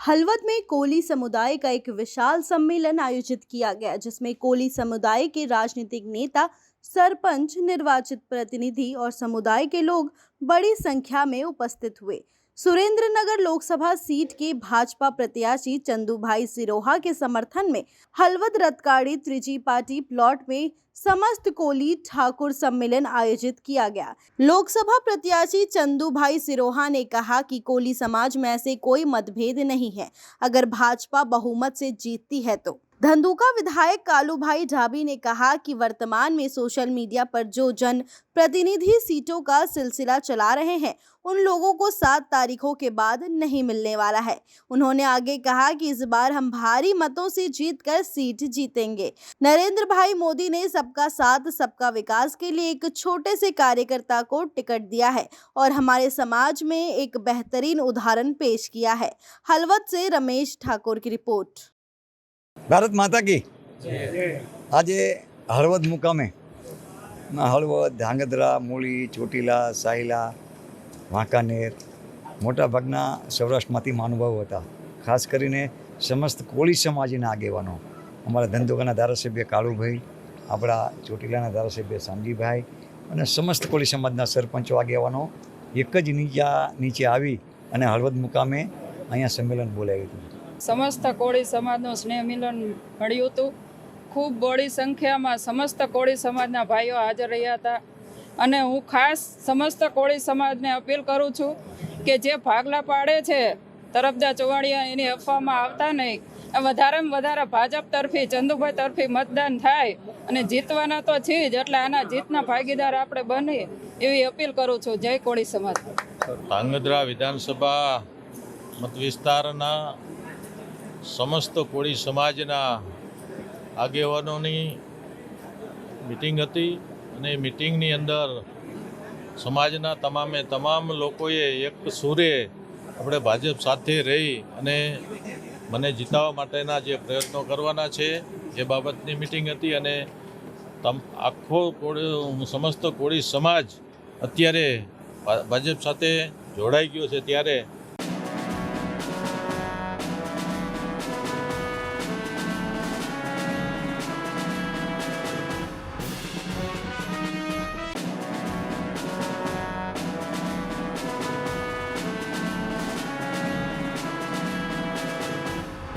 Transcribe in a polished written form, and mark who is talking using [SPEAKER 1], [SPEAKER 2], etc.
[SPEAKER 1] हलवद में कोली समुदाय का एक विशाल सम्मेलन आयोजित किया गया, जिसमें कोली समुदाय के राजनीतिक नेता, सरपंच, निर्वाचित प्रतिनिधि और समुदाय के लोग बड़ी संख्या में उपस्थित हुए। सुरेंद्रनगर लोकसभा सीट के भाजपा प्रत्याशी चंदूभाई सिरोहा के समर्थन में हलवद रतकाड़ी त्रिजी पार्टी प्लॉट में समस्त कोली ठाकुर सम्मेलन आयोजित किया गया। लोकसभा प्रत्याशी चंदूभाई सिरोहा ने कहा कि कोली समाज में ऐसे कोई मतभेद नहीं है। अगर भाजपा बहुमत से जीतती है तो धंधुका विधायक कालूभाई ढाबी ने कहा कि वर्तमान में सोशल मीडिया पर जो जन प्रतिनिधि सीटों का सिलसिला चला रहे हैं, उन लोगों को 7 तारीखों के बाद नहीं मिलने वाला है। उन्होंने आगे कहा कि इस बार हम भारी मतों से जीतकर सीट जीतेंगे। नरेंद्र भाई मोदी ने सबका साथ सबका विकास के लिए एक छोटे से कार्यकर्ता को टिकट दिया है और हमारे समाज में एक बेहतरीन उदाहरण पेश किया है। हलवद से रमेश ठाकुर की रिपोर्ट।
[SPEAKER 2] भारत माता की। आज हलवद मुकामे हलवद, ધાંગધ્રા, મૂળી, ચોટીલા, સાયલા, વાંકાનેર મોટા ભાગના સૌરાષ્ટ્રમાંથી મહાનુભાવો હતા। ખાસ કરીને સમસ્ત કોળી સમાજના આગેવાનો, અમારા ધંધુકાના ધારાસભ્ય કાળુભાઈ, આપણા ચોટીલાના ધારાસભ્ય શામજીભાઈ અને સમસ્ત કોળી સમાજના સરપંચો આગેવાનો એક જ નીચે આવી અને હળવદ મુકામે અહીંયા સંમેલન બોલાવ્યું હતું।
[SPEAKER 3] સમસ્ત કોળી સમાજનું સ્નેહ મિલન મળ્યું હતું। ખૂબ બડી સંખ્યામાં સમસ્ત કોળી સમાજના ભાઈઓ હાજર રહ્યા હતા અને હું ખાસ સમસ્ત કોળી સમાજને અપીલ કરું છું કે જે ભાગલા પાડે છે તરફદા ચોવાડિયા, એની અફવામાં આવતા નહીં। વધારેમાં વધારે ભાજપ તરફી, ચંદુભાઈ તરફી મતદાન થાય અને જીતવાના તો છે જ, એટલે આના જીતના ભાગીદાર આપણે બનીએ એવી અપીલ કરું છું। જય કોળી સમાજ।
[SPEAKER 4] ધાંગધ્રા વિધાનસભા મત વિસ્તારના સમસ્ત કોળી સમાજના આગેવાનોની મિટિંગ હતી અને એ મિટિંગની અંદર સમાજના તમામ લોકોએ એક સુરે આપણે ભાજપ સાથે રહી અને મને જીતાવવા માટેના જે પ્રયત્નો કરવાના છે એ બાબતની મિટિંગ હતી અને આખો સમસ્ત કોળી સમાજ અત્યારે ભાજપ સાથે જોડાઈ ગયો છે। ત્યારે